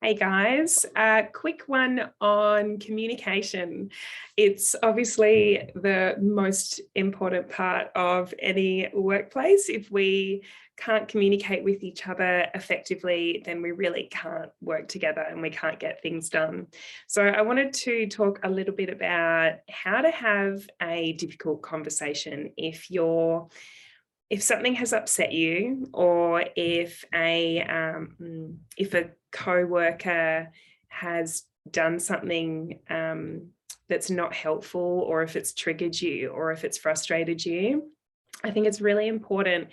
Hey guys, quick one on communication. It's obviously the most important part of any workplace. If we can't communicate with each other effectively, then we really can't work together and we can't get things done. So I wanted to talk a little bit about how to have a difficult conversation if something has upset you, or if a co-worker has done something that's not helpful, or if it's triggered you, or if it's frustrated you. I think it's really important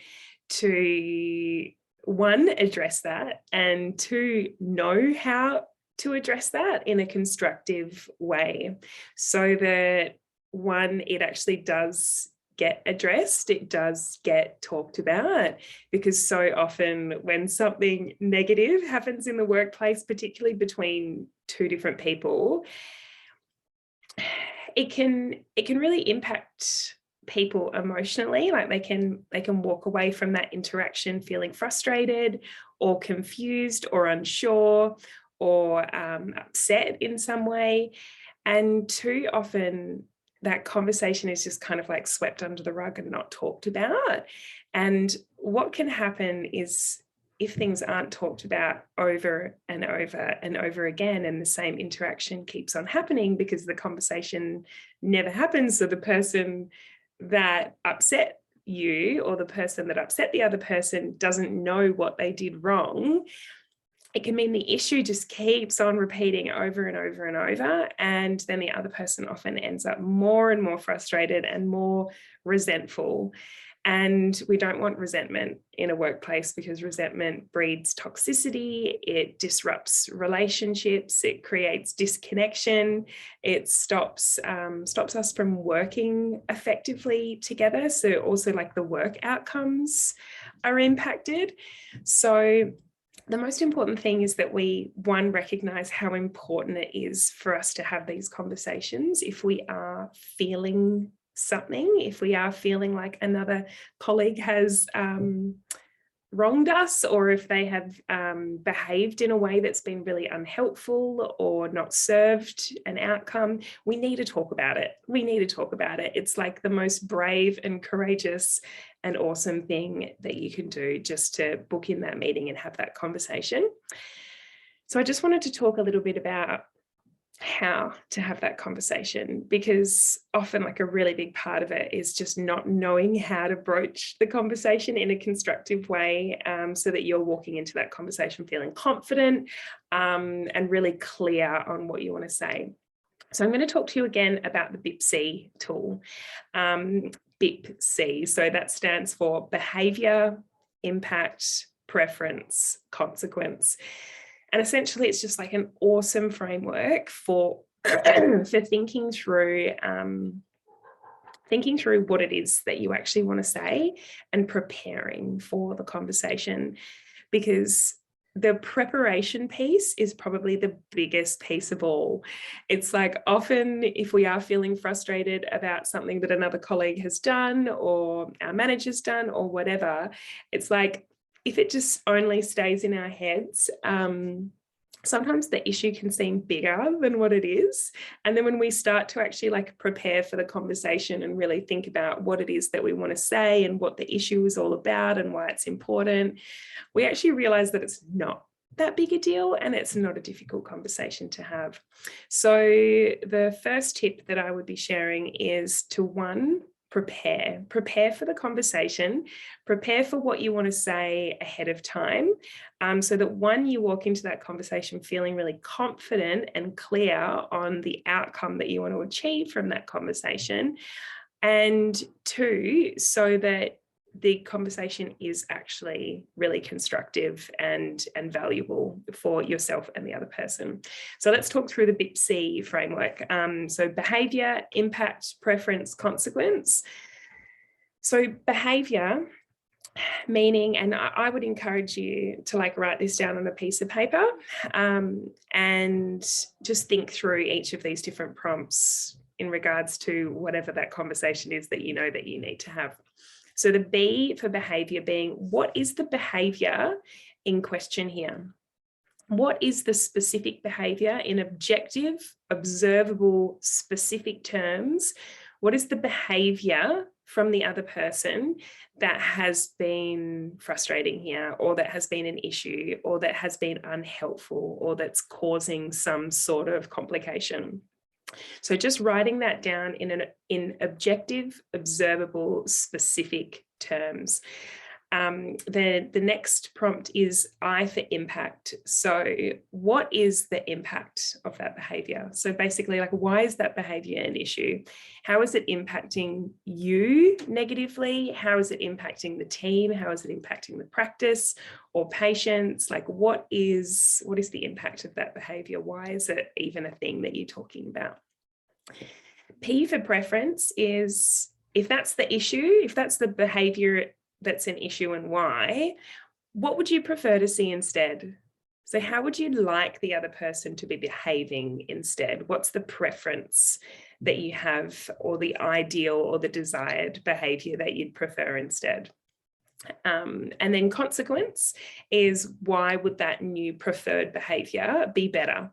to, one, address that, and two, know how to address that in a constructive way, so that one, it actually does get addressed, it does get talked about, because so often when something negative happens in the workplace, particularly between two different people, it can really impact people emotionally. Like they can walk away from that interaction feeling frustrated or confused or unsure or upset in some way. And too often that conversation is just kind of like swept under the rug and not talked about. And what can happen is, if things aren't talked about over and over and over again, and the same interaction keeps on happening because the conversation never happens, so the person that upset you, or the person that upset the other person, doesn't know what they did wrong, it can mean the issue just keeps on repeating over and over and over. And then the other person often ends up more and more frustrated and more resentful. And we don't want resentment in a workplace, because resentment breeds toxicity, it disrupts relationships, it creates disconnection, it stops us from working effectively together. So also, like, the work outcomes are impacted. So the most important thing is that we, one, recognize how important it is for us to have these conversations if we are feeling something, if we are feeling like another colleague has wronged us, or if they have behaved in a way that's been really unhelpful or not served an outcome. We need to talk about it. We need to talk about it. It's like the most brave and courageous and awesome thing that you can do, just to book in that meeting and have that conversation. So I just wanted to talk a little bit about how to have that conversation, because often, like, a really big part of it is just not knowing how to broach the conversation in a constructive way, so that you're walking into that conversation feeling confident and really clear on what you want to say. So I'm going to talk to you again about the BIPC tool. BIPC, so that stands for behavior, impact, preference, consequence. And essentially, it's just like an awesome framework for thinking through what it is that you actually want to say, and preparing for the conversation, because the preparation piece is probably the biggest piece of all. It's like, often if we are feeling frustrated about something that another colleague has done, or our manager's done, or whatever, it's like, if it just only stays in our heads, sometimes the issue can seem bigger than what it is. And then when we start to actually, like, prepare for the conversation and really think about what it is that we want to say and what the issue is all about and why it's important, we actually realize that it's not that big a deal, and it's not a difficult conversation to have. So the first tip that I would be sharing is to, one, prepare for the conversation, prepare for what you want to say ahead of time, so that, one, you walk into that conversation feeling really confident and clear on the outcome that you want to achieve from that conversation, and two, so that the conversation is actually really constructive and valuable for yourself and the other person. So let's talk through the BIPC framework. So behavior, impact, preference, consequence. So behavior, meaning, and I would encourage you to, like, write this down on a piece of paper, and just think through each of these different prompts in regards to whatever that conversation is that you know that you need to have. So the B for behavior being, what is the behavior in question here? What is the specific behavior in objective, observable, specific terms? What is the behavior from the other person that has been frustrating here, or that has been an issue, or that has been unhelpful, or that's causing some sort of complication? So just writing that down in objective, observable, specific terms. The next prompt is I for impact. So what is the impact of that behavior? So basically, like, why is that behavior an issue? How is it impacting you negatively? How is it impacting the team? How is it impacting the practice or patients? Like, what is the impact of that behavior? Why is it even a thing that you're talking about? P for preference is, if that's the issue, if that's the behavior that's an issue and why, what would you prefer to see instead? So how would you like the other person to be behaving instead? What's the preference that you have, or the ideal or the desired behavior that you'd prefer instead? And then consequence is, why would that new preferred behavior be better?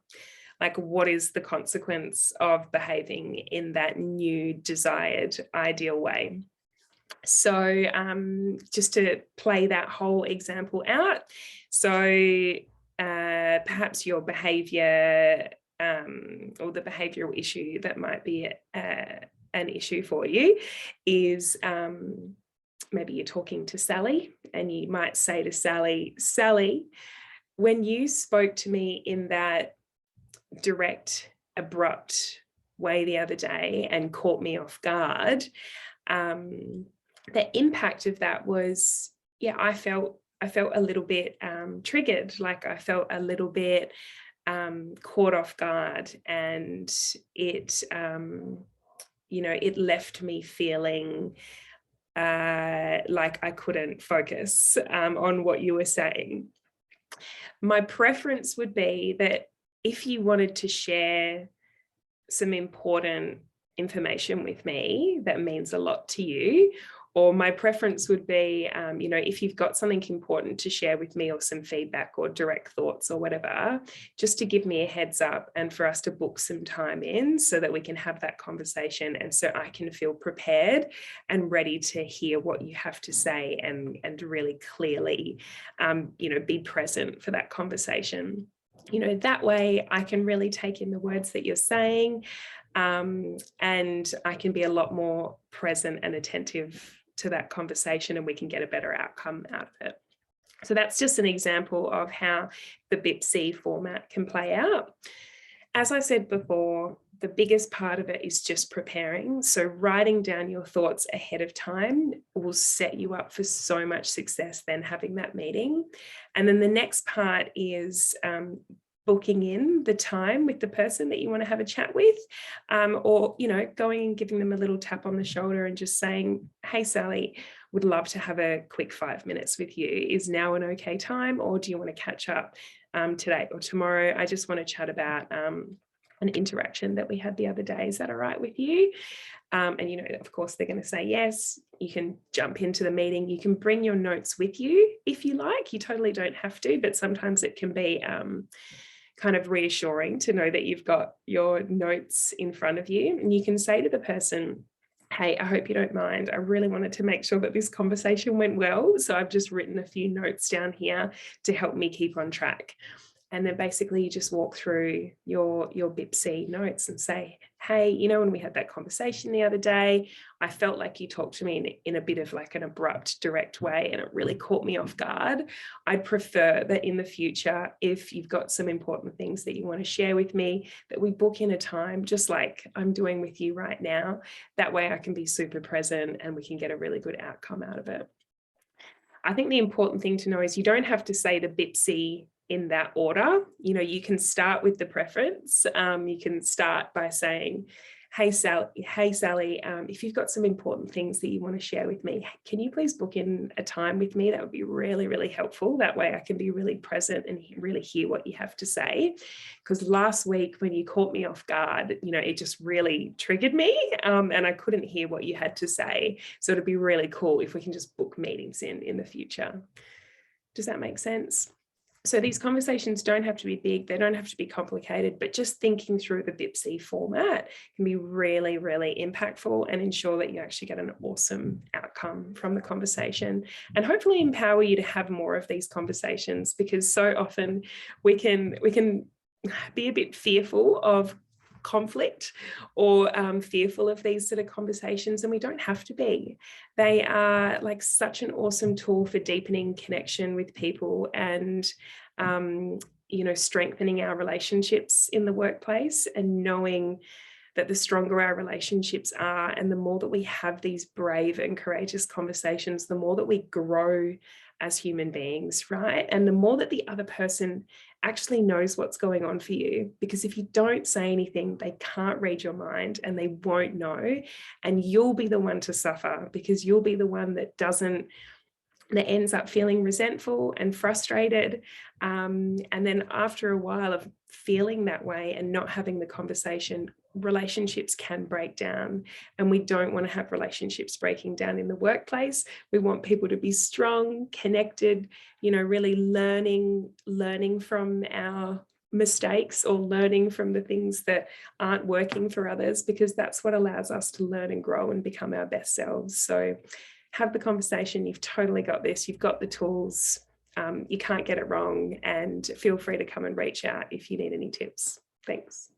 Like, what is the consequence of behaving in that new desired ideal way? So just to play that whole example out. So perhaps your behavior or the behavioral issue that might be an issue for you is maybe you're talking to Sally, and you might say to Sally, Sally, when you spoke to me in that direct, abrupt way the other day and caught me off guard, the impact of that was, yeah, I felt a little bit triggered, like I felt a little bit caught off guard, and it it left me feeling like I couldn't focus on what you were saying. My preference would be that if you wanted to share some important information with me that means a lot to you, or my preference would be, if you've got something important to share with me, or some feedback or direct thoughts or whatever, just to give me a heads up and for us to book some time in so that we can have that conversation, and so I can feel prepared and ready to hear what you have to say, and really clearly, be present for that conversation. That way I can really take in the words that you're saying, and I can be a lot more present and attentive to that conversation, and we can get a better outcome out of it. So that's just an example of how the BIP-C format can play out. As I said before, the biggest part of it is just preparing. So writing down your thoughts ahead of time will set you up for so much success then having that meeting. And then the next part is booking in the time with the person that you want to have a chat with, or going and giving them a little tap on the shoulder and just saying, hey Sally, would love to have a quick 5 minutes with you. Is now an okay time, or do you want to catch up today or tomorrow? I just want to chat about an interaction that we had the other day. Is that all right with you? And of course they're going to say yes. You can jump into the meeting. You can bring your notes with you if you like. You totally don't have to, but sometimes it can be kind of reassuring to know that you've got your notes in front of you, and you can say to the person, hey, I hope you don't mind. I really wanted to make sure that this conversation went well, so I've just written a few notes down here to help me keep on track. And then basically you just walk through your BIP-C notes and say, hey, when we had that conversation the other day, I felt like you talked to me in a bit of like an abrupt, direct way, and it really caught me off guard. I'd prefer that in the future, if you've got some important things that you want to share with me, that we book in a time, just like I'm doing with you right now. That way I can be super present and we can get a really good outcome out of it. I think the important thing to know is you don't have to say the BIP-C in that order. You can start with the preference. You can start by saying, hey Sally, if you've got some important things that you want to share with me, can you please book in a time with me? That would be really, really helpful. That way I can be really present and really hear what you have to say. Because last week when you caught me off guard, it just really triggered me, and I couldn't hear what you had to say. So it'd be really cool if we can just book meetings in the future. Does that make sense? So these conversations don't have to be big, they don't have to be complicated, but just thinking through the BIPC format can be really, really impactful and ensure that you actually get an awesome outcome from the conversation, and hopefully empower you to have more of these conversations, because so often we can be a bit fearful of conflict or fearful of these sort of conversations, and we don't have to be. They are like such an awesome tool for deepening connection with people and strengthening our relationships in the workplace, and knowing that the stronger our relationships are and the more that we have these brave and courageous conversations, the more that we grow as human beings, right? And the more that the other person actually knows what's going on for you. Because if you don't say anything, they can't read your mind and they won't know. And you'll be the one to suffer, because you'll be the one that ends up feeling resentful and frustrated. And then after a while of feeling that way and not having the conversation, relationships can break down. And we don't want to have relationships breaking down in the workplace. We want people to be strong, connected, really learning from our mistakes, or learning from the things that aren't working for others, because that's what allows us to learn and grow and become our best selves. So have the conversation. You've totally got this. You've got the tools. You can't get it wrong. And feel free to come and reach out if you need any tips. Thanks.